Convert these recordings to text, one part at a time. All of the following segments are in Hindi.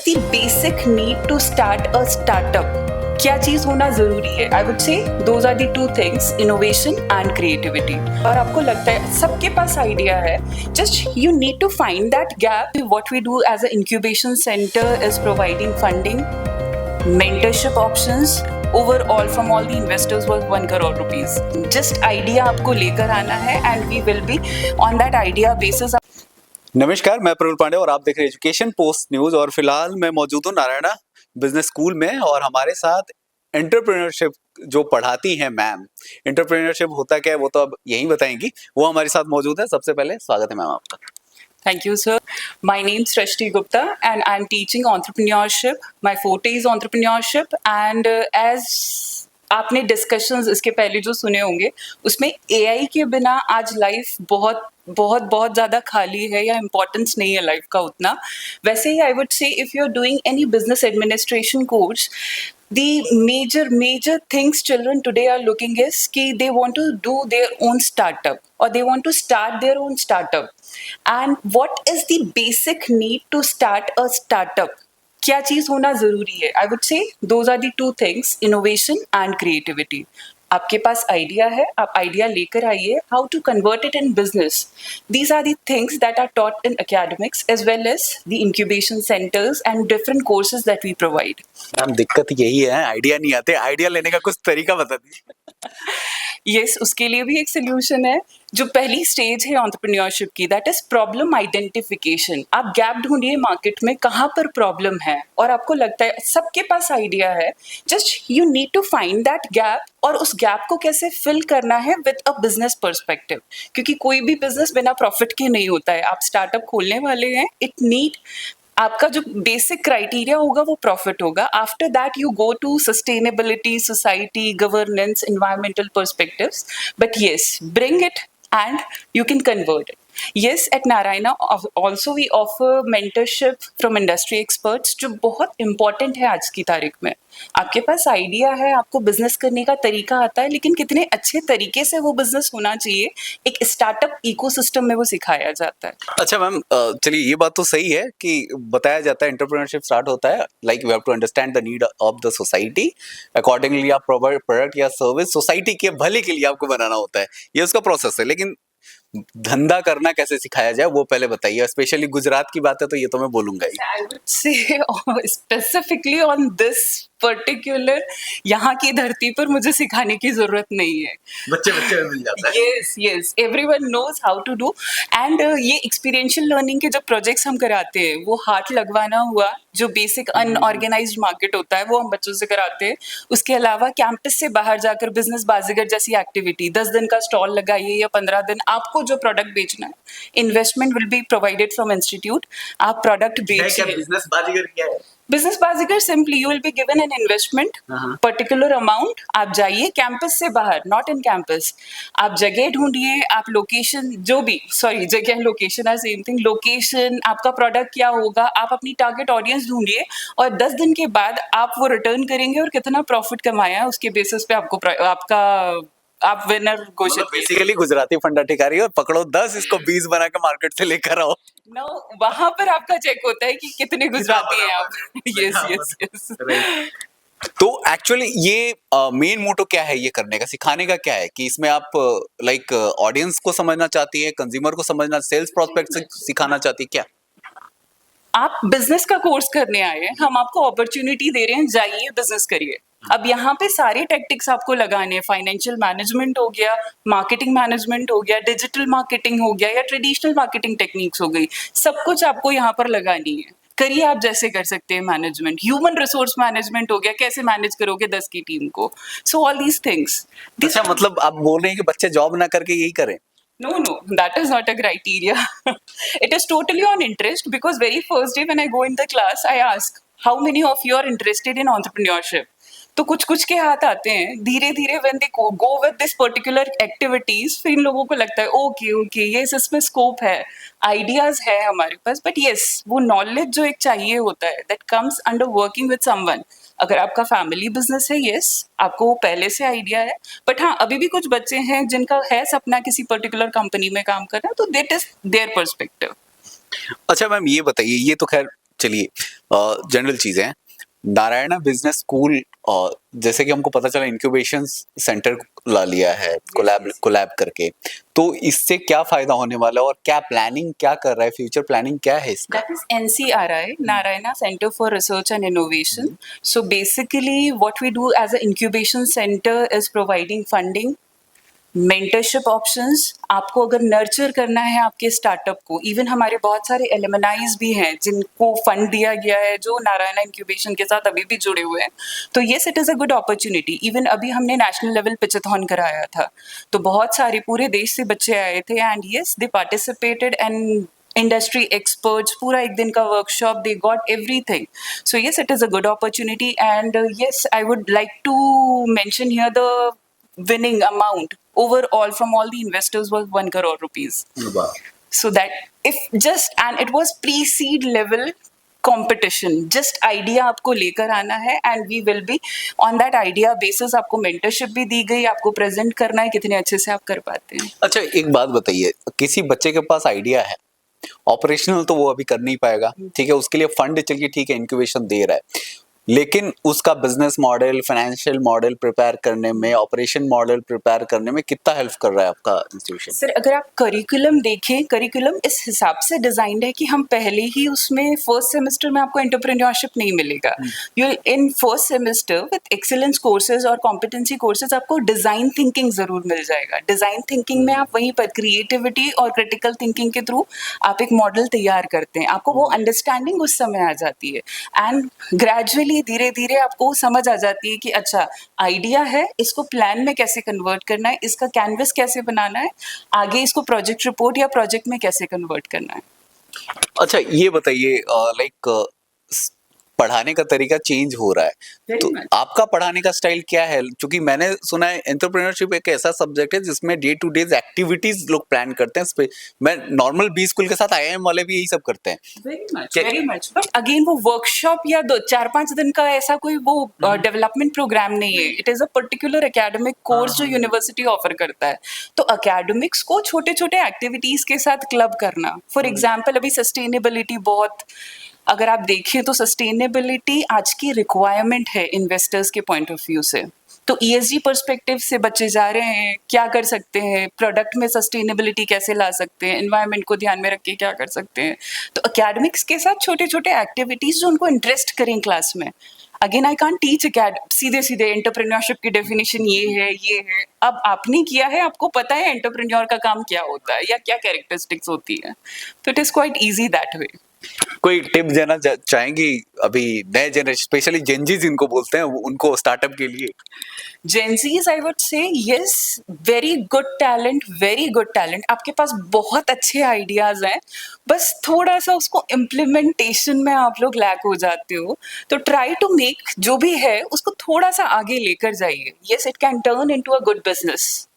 The basic need to start a startup? क्या चीज होना जरूरी है? I would say those are the two things, innovation and creativity. और आपको लगता है सबके पास आइडिया है, just you need to find that gap. What we do as a incubation centre is providing funding, mentorship options overall from all the investors worth 1 crore rupees. Just idea आपको लेकर आना है and we will be on that idea basis. नमस्कार, मैं प्रफुल्ल पांडे और आप देख रहे हैं एजुकेशन पोस्ट न्यूज। और फिलहाल मैं मौजूद हूँ नारायणा बिजनेस स्कूल में और हमारे साथ एंटरप्रेन्योरशिप जो पढ़ाती हैं मैम। एंटरप्रेन्योरशिप होता क्या है वो तो अब यही बताएंगी, वो हमारे साथ मौजूद है। सबसे पहले स्वागत है मैम आपका। Thank you, sir. My name is Srishti Gupta and I'm teaching entrepreneurship. My forte is entrepreneurship and as आपने डिस्कशंस इसके पहले जो सुने होंगे उसमें एआई के बिना आज लाइफ बहुत बहुत बहुत ज़्यादा खाली है या इम्पोर्टेंस नहीं है लाइफ का उतना। वैसे ही I would say if you are doing any business administration course, the major things children today are looking is ki they want to do their own startup or they want to start their own startup. And what is the basic need to start a startup? क्या चीज होना जरूरी है? I would say those are the two things, innovation and creativity. आपके पास आइडिया है, आप आइडिया लेकर आइए, how to convert it in business. These are the things that are taught in academics as well as the incubation centres and different courses that we provide. Ma'am दिक्कत यही है, आइडिया नहीं आते। आइडिया लेने का कुछ तरीका बता दीजिए। यस, उसके लिए भी एक सोल्यूशन है। जो पहली स्टेज है एंटरप्रेन्योरशिप की, दैट इज प्रॉब्लम आइडेंटिफिकेशन। आप गैप ढूंढिए मार्केट में, कहाँ पर प्रॉब्लम है और आपको लगता है सबके पास आइडिया है, just you need to find that gap और उस गैप को कैसे फिल करना है विद अ बिजनेस पर्सपेक्टिव। क्योंकि कोई भी बिजनेस बिना प्रॉफिट के नहीं होता है। आप स्टार्टअप खोलने वाले हैं, इट नीड, आपका जो बेसिक क्राइटेरिया होगा वो प्रॉफिट होगा। After that you go to sustainability, society, governance, environmental perspectives, but yes, bring it and you can convert it. Yes, at Narayana also we offer mentorship from industry experts, जो बहुत important है आज की तारीख में। आपके पास आइडिया है, आपको बिजनेस करने का तरीका आता है, लेकिन कितने अच्छे तरीके से वो बिजनेस होना चाहिए, एक स्टार्टअप इकोसिस्टम में वो सिखाया जाता है। अच्छा मैम, चलिए ये बात तो सही है कि बताया जाता है एंटरप्रेन्योरशिप स्टार्ट होता है like we have to understand the need of the society, accordingly आप प्रोडक्ट या सर्विस सोसाइटी के भले के लिए आपको बनाना होता है, ये उसका प्रोसेस है। लेकिन धंधा करना कैसे सिखाया जाए वो पहले बताइए। स्पेशली गुजरात की बात है तो ये तो मैं बोलूंगा ही। I would say specifically on this particular, यहाँ की धरती पर मुझे सिखाने की जरूरत नहीं है। बच्चे में मिल जाता है। Yes yes, everyone knows how to do. And ये एक्सपीरियंशियल लर्निंग के जो प्रोजेक्ट्स हम कराते हैं, वो हाथ लगवाना हुआ, जो बेसिक अनऑर्गेनाइज्ड मार्केट होता है वो हम बच्चों से कराते हैं। उसके अलावा कैंपस से बाहर जाकर बिजनेस बाजीगर जैसी एक्टिविटी, 10 दिन का स्टॉल लगाइए या 15 दिन, आपको जो प्रोडक्ट बेचना है, investment will be provided from institute. आप प्रोडक्ट बेचिए। बिजनेस बाजीगर क्या है? Business Baazigar simply you will be given an investment, particular amount, आप जाइए कैंपस से बाहर, नॉट इन कैंपस, आप जगह ढूंढिए, आप लोकेशन, जो भी, सॉरी जगह लोकेशन है सेम थिंग, लोकेशन, आपका प्रोडक्ट क्या होगा, आप अपनी टारगेट ऑडियंस ढूंढिए और 10 दिन के बाद आप वो रिटर्न करेंगे और कितना प्रॉफिट कमाया है उसके बेसिस पे आपको आपका आप विनर घोषित। बेसिकली गुजराती फंडा ठिका रही है, पकड़ो 10, इसको 20 बना के मार्केट से लेकर आओ। नो, वहां पर आपका चेक होता है कि कितने गुजराती हैं आप। Yes yes yes. तो एक्चुअली ये मेन मोटो क्या है ये करने का, सिखाने का क्या है कि इसमें आप लाइक ऑडियंस को समझना चाहती है, कंज्यूमर को समझना, सेल्स प्रोस्पेक्ट सिखाना चाहती है क्या? आप बिजनेस का कोर्स करने आए हैं, हम आपको अपॉर्चुनिटी दे रहे हैं, जाइए बिजनेस करिए। अब यहाँ पे सारे टैक्टिक्स आपको लगाने हैं, फाइनेंशियल मैनेजमेंट हो गया, मार्केटिंग मैनेजमेंट हो गया, डिजिटल मार्केटिंग हो गया या ट्रेडिशनल मार्केटिंग टेक्निक्स हो गई, सब कुछ आपको यहाँ पर लगानी है। करिए आप जैसे कर सकते हैं मैनेजमेंट, ह्यूमन रिसोर्स मैनेजमेंट हो गया, कैसे मैनेज करोगे 10 की टीम को, सो ऑल दीज थिंग्स। अच्छा, मतलब आप बोल रहे हैं कि बच्चे जॉब ना करके यही करें? No, that is not a criteria. It is totally on interest because very first day when I go in the class, I ask, how many of you are interested in entrepreneurship? तो कुछ के हाथ आते हैं, धीरे धीरे when they go with this particular activities, फिर इन लोगों को लगता है ओके ये इसमें स्कोप है, आइडियाज है हमारे पास। बट यस, वो नॉलेज जो एक चाहिए होता है, that comes under working with someone. अगर आपका फैमिली बिजनेस है, यस, आपको वो पहले से आइडिया है। बट हाँ, अभी भी कुछ बच्चे हैं जिनका है सपना किसी पर्टिकुलर कंपनी में काम करना, तो दैट इज देयर पर्सपेक्टिव। अच्छा मैम, ये बताइए, ये तो खैर चलिए, जनरल चीजें हैं। नारायणा बिजनेस स्कूल जैसे कि हमको पता चला इंक्यूबेशन सेंटर ला लिया है कोलैब करके, तो इससे क्या फायदा होने वाला है और क्या प्लानिंग क्या कर रहा है, फ्यूचर प्लानिंग क्या है इसका? That is NCRI, Narayana Center for Research and Innovation. So basically, what we do as an incubation center is providing funding, mentorship options. आपको अगर नर्चर करना है आपके स्टार्टअप को, इवन हमारे बहुत सारे एलुमनाइज भी हैं जिनको फंड दिया गया है जो नारायणा इंक्यूबेशन के साथ अभी भी जुड़े हुए हैं, तो yes it is a good opportunity. Even अभी हमने नेशनल लेवल पिचेथॉन कराया था, तो बहुत सारे पूरे देश से बच्चे आए थे and yes they participated and industry experts, पूरा एक दिन का workshop, they got everything. So yes it is a good opportunity and yes I would like to mention here the winning amount overall from all the investors was 1 crore rupees. Wow. So that if just, and it was pre-seed level competition, just idea आपको लेकर आना है and we will be on that idea basis, आपको mentorship भी दी गई, आपको present करना है कितने अच्छे से आप कर पाते हैं। अच्छा, एक बात बताइए, किसी बच्चे के पास आइडिया है, ऑपरेशनल तो वो अभी कर नहीं पाएगा, ठीक है, उसके लिए फंड चलिए ठीक है इंक्यूबेशन दे रहा है, लेकिन उसका business model, financial model prepare करने में, ऑपरेशन मॉडल प्रिपेयर करने में कितना हेल्प कर रहा है आपका इंस्टीट्यूशन? सर अगर आप करिकुलम देखें, करिकुलम इस हिसाब से डिजाइंड है कि हम पहले ही उसमें फर्स्ट सेमेस्टर में आपको एंटरप्रेन्योरशिप नहीं मिलेगा। You in first semester with excellence courses और कॉम्पिटेंसी कोर्सेज आपको डिजाइन थिंकिंग जरूर मिल जाएगा। डिजाइन थिंकिंग में आप वहीं पर क्रिएटिविटी और क्रिटिकल थिंकिंग के थ्रू आप एक मॉडल तैयार करते हैं, आपको वो अंडरस्टैंडिंग उस समय आ जाती है एंड ग्रेजुअली धीरे धीरे आपको समझ आ जाती है कि अच्छा आइडिया है, इसको प्लान में कैसे कन्वर्ट करना है, इसका कैनवस कैसे बनाना है, आगे इसको प्रोजेक्ट रिपोर्ट या प्रोजेक्ट में कैसे कन्वर्ट करना है। अच्छा, ये बताइए, लाइक पढ़ाने का तरीका चेंज हो रहा है, Very तो much. आपका पढ़ाने का स्टाइल क्या है? क्योंकि मैंने सुना है एंटरप्रेन्योरशिप एक ऐसा सब्जेक्ट है जिसमें डे टू डेज एक्टिविटीज लोग प्लान करते हैं। मैं नॉर्मल बी स्कूल के साथ आईआईएम वाले भी यही सब करते हैं। वेरी मच बट अगेन वो वर्कशॉप या 4-5 दिन का ऐसा कोई वो डेवलपमेंट प्रोग्राम नहीं है। It is a particular academic course जो यूनिवर्सिटी ऑफर करता है। तो एकेडमिक्स को छोटे छोटे एक्टिविटीज के साथ क्लब करना, फॉर एग्जाम्पल अभी सस्टेनेबिलिटी बहुत, अगर आप देखें तो सस्टेनेबिलिटी आज की रिक्वायरमेंट है इन्वेस्टर्स के पॉइंट ऑफ व्यू से। तो ईएसजी पर्सपेक्टिव से बच्चे जा रहे हैं, क्या कर सकते हैं, प्रोडक्ट में सस्टेनेबिलिटी कैसे ला सकते हैं, एनवायरनमेंट को ध्यान में रख के क्या कर सकते हैं। तो एकेडमिक्स के साथ छोटे छोटे एक्टिविटीज जो उनको इंटरेस्ट करें क्लास में। अगेन आई कांट टीच सीधे सीधे एंटरप्रेन्योरशिप की डेफिनेशन ये है। अब आपने किया है, आपको पता है एंटरप्रेन्योर का काम क्या होता है या क्या कैरेक्टरिस्टिक्स होती है, तो it is quite easy that way. कोई टिप देना चाहेंगी अभी नए जनरेशन, स्पेशली जेनजीज इनको बोलते हैं, उनको स्टार्टअप के लिए? जेंजीज आई वुड से yes, very good talent, very good talent. आपके पास बहुत अच्छे आइडियाज हैं, बस थोड़ा सा उसको इम्प्लीमेंटेशन में आप लोग लैक हो जाते हो। तो ट्राई टू मेक जो भी है उसको थोड़ा सा आगे लेकर जाइए। Yes, it can turn into a good business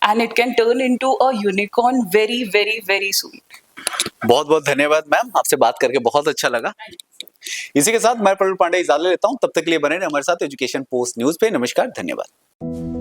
and it can turn into a unicorn very very very soon. बहुत बहुत धन्यवाद मैम, आपसे बात करके बहुत अच्छा लगा। इसी के साथ मैं प्रवीण पांडे इजाजत लेता हूं, तब तक के लिए बने रहिए हमारे साथ एजुकेशन पोस्ट न्यूज पे। नमस्कार, धन्यवाद।